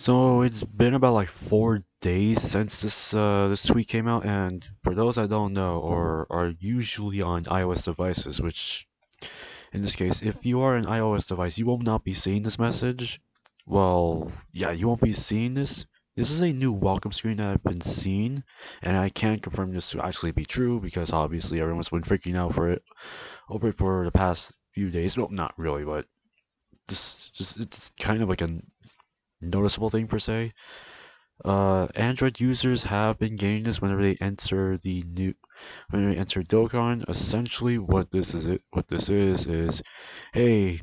So it's been about like 4 days since this tweet came out, and for those that don't know or are usually on iOS devices, which in this case, if you are an iOS device, you will not be seeing this message. Well, yeah, you won't be seeing this. This is a new welcome screen that I've been seeing, and I can't confirm this to actually be true because obviously everyone's been freaking out for it over it for the past few days. Well, not really, but just it's kind of like a noticeable thing per se. Android users have been getting this whenever they enter when they enter Dokkan. Essentially, what this is, hey,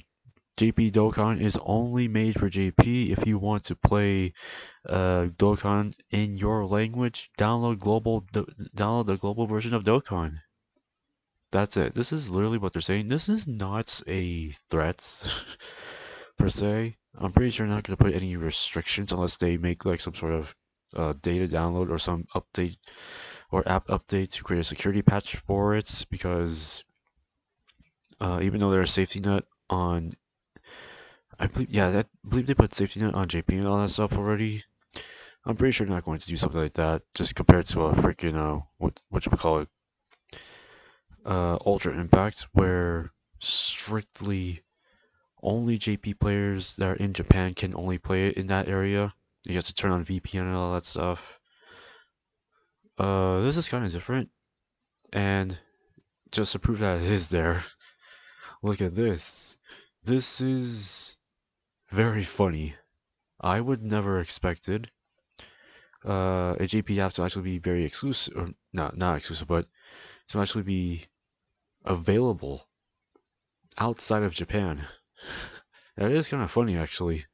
JP Dokkan is only made for JP. If you want to play Dokkan in your language, download the global version of Dokkan. That's it. This is literally what they're saying. This is not a threat per se. I'm pretty sure they're not going to put any restrictions unless they make like some sort of data download or some update or app update to create a security patch for it. Because even though there's a safety net on, I believe they put safety net on JP and all that stuff already. I'm pretty sure they're not going to do something like that. Just compared to a freaking what you would call it, Ultra Impact, where strictly only JP players that are in Japan can only play it in that area. You have to turn on VPN and all that stuff. This is kind of different, and just to prove that it is there, look at this. This is very funny. I would never expected a JP app to actually be very exclusive, or not exclusive, but to actually be available outside of Japan. That is kind of funny, actually.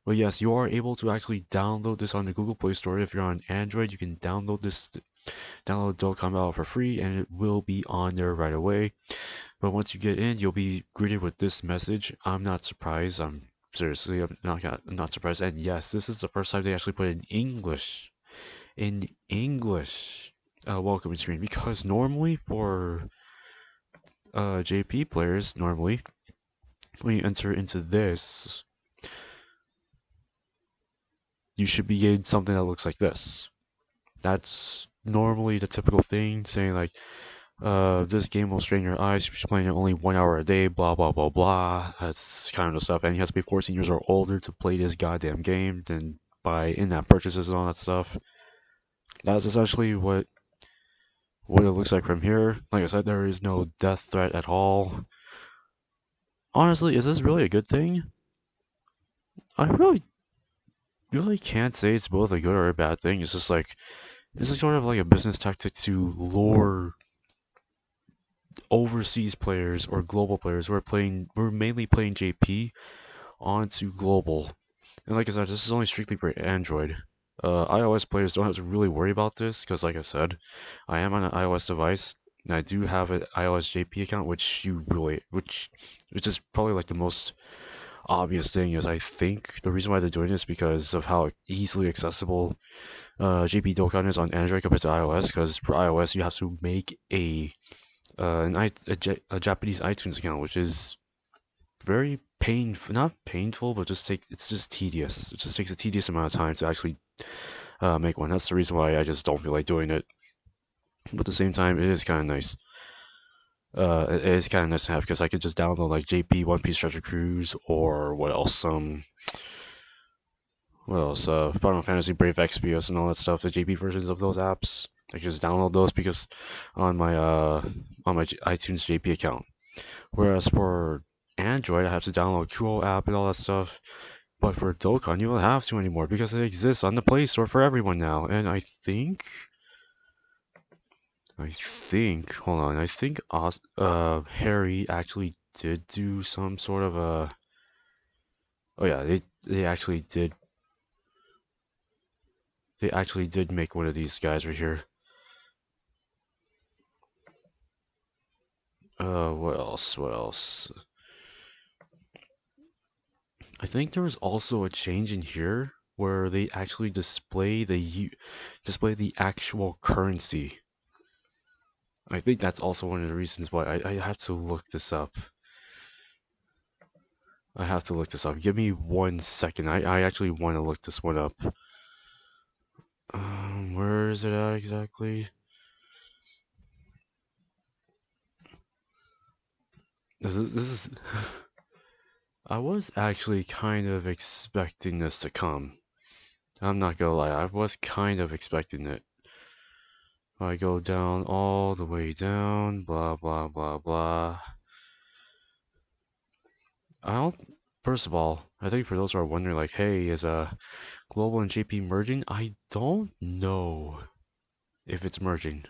But yes, you are able to actually download this on the Google Play Store. If you're on Android, you can download Dokkan Battle for free, and it will be on there right away. But once you get in, you'll be greeted with this message. I'm not surprised. I'm not surprised. And yes, this is the first time they actually put in English, welcome screen, because normally for JP players, normally when you enter into this, you should be getting something that looks like this. That's normally the typical thing, saying like, this game will strain your eyes if you're playing it only 1 hour a day, blah blah blah blah. That's kind of the stuff, and you have to be 14 years or older to play this goddamn game, then buy in-app purchases and all that stuff. That's essentially what it looks like from here. Like I said, there is no death threat at all. Honestly, is this really a good thing? I really can't say it's both a good or a bad thing. It's just like this is sort of like a business tactic to lure overseas players or global players who are mainly playing JP onto global. And like I said, this is only strictly for Android. iOS players don't have to really worry about this because, like I said, I am on an iOS device and I do have an iOS JP account, which is probably like the most obvious thing. Is I think the reason why they're doing this because of how easily accessible JP Dokkan is on Android compared to iOS. Because for iOS, you have to make a Japanese iTunes account, which is very painful, not painful, but it's just tedious. It just takes a tedious amount of time to actually make one. That's the reason why I just don't feel like doing it. But at the same time, it is kind of nice. It is kind of nice to have because I could just download like JP One Piece Treasure Cruise or what else? What else? Final Fantasy Brave Exvius and all that stuff. The JP versions of those apps. I can just download those because on my iTunes JP account. Whereas for Android, I have to download Cool app and all that stuff. But for Dokkan, you don't have to anymore because it exists on the Play Store for everyone now. And hold on, I think Harry actually did do some sort of a. Oh yeah, they actually did make one of these guys right here. What else? What else? I think there was also a change in here where they actually display the actual currency. I think that's also one of the reasons why I have to look this up. I have to look this up. Give me 1 second. I actually want to look this one up. Where is it at exactly? This is I was actually kind of expecting this to come. I'm not gonna lie, I was kind of expecting it. I go down all the way down, blah blah blah blah. I don't. First of all, I think for those who are wondering, like, hey, is Global and JP merging? I don't know if it's merging.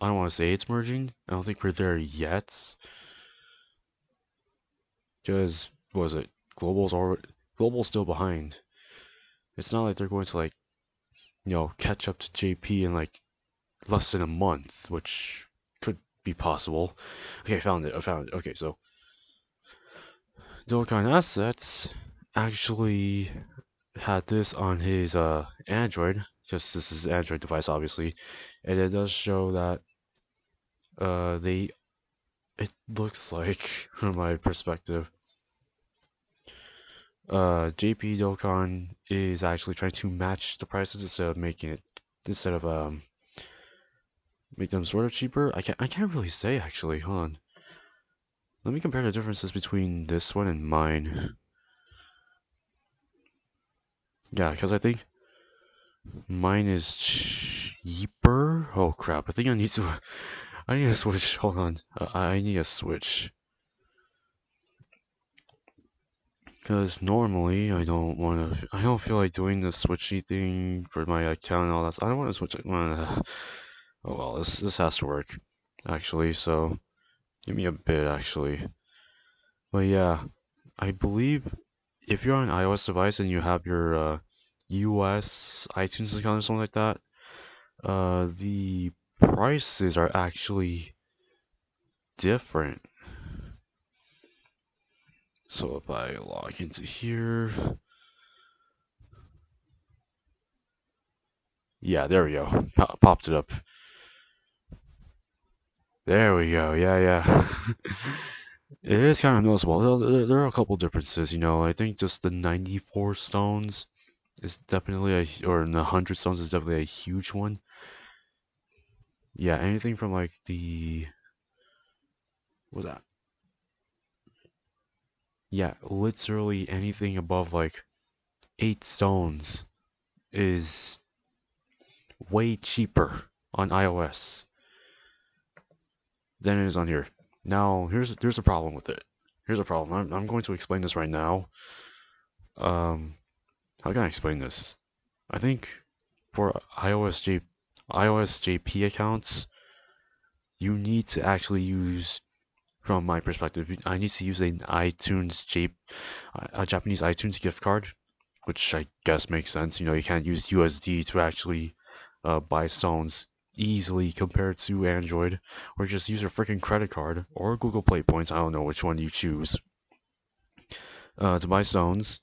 I don't want to say it's merging. I don't think we're there yet. Because what was it? Global's still behind. It's not like they're going to like catch up to JP in like less than a month, which could be possible. Okay, I found it. I found it. Okay, so Dokkan Assets actually had this on his Android. Just this is an Android device, obviously, and it does show that they it looks like from my perspective, JP Dokkan is actually trying to match the prices instead of make them sort of cheaper. I can't really say actually. Hold on. Let me compare the differences between this one and mine. Yeah, because I think mine is cheaper. Oh crap! I think I need to. I need to switch. Hold on. I need a switch. Because normally I don't want to. I don't feel like doing the switchy thing for my account and all that. I don't want to switch it. Oh well, this has to work, actually. So give me a bit, actually. But yeah, I believe if you're on an iOS device and you have your US iTunes account or something like that, the prices are actually different. So if I log into here, yeah, there we go. Popped it up. There we go. Yeah, yeah. It is kind of noticeable. There are a couple differences, I think just the 94 stones is definitely or the 100 stones is definitely a huge one. Yeah, anything from like what's that? Yeah, literally anything above like 8 stones is way cheaper on iOS than it is on here. Now, here's a problem with it. Here's a problem. I'm going to explain this right now. Um, how can I explain this? I think for iOS JP accounts, you need to actually use, from my perspective, I need to use a Japanese iTunes gift card, which I guess makes sense. You can't use USD to actually buy stones easily compared to Android, or just use your freaking credit card or Google Play points. I don't know which one you choose to buy stones.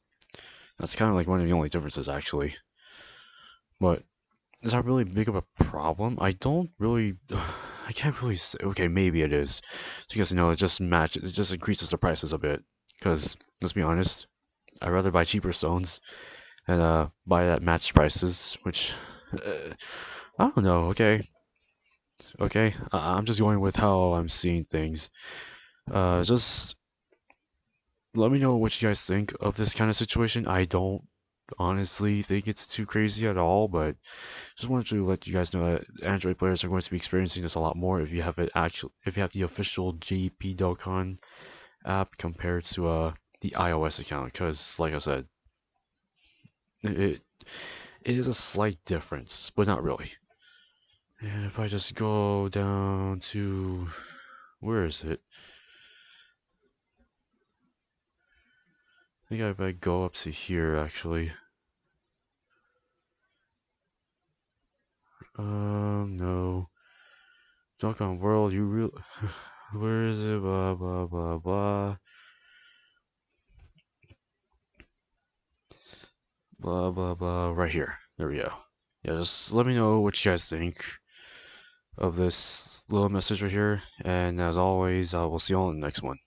That's kind of like one of the only differences, actually. But is that really big of a problem? I don't really. I can't really say. Okay, maybe it is, because it just increases the prices a bit. Because let's be honest, I'd rather buy cheaper stones and buy at matched prices, which I don't know. Okay, okay, I'm just going with how I'm seeing things. Just let me know what you guys think of this kind of situation. I don't honestly think it's too crazy at all, but just wanted to let you guys know that Android players are going to be experiencing this a lot more if you have the official JP Dokkan app compared to the iOS account, because like I said, it it is a slight difference, but not really. And if I just go down to where is it? I think if I go up to here actually. No. Dokkan World, you real where is it? Blah blah blah blah. Blah blah blah. Right here. There we go. Yeah, just let me know what you guys think of this little message right here. And as always, I will see you all in the next one.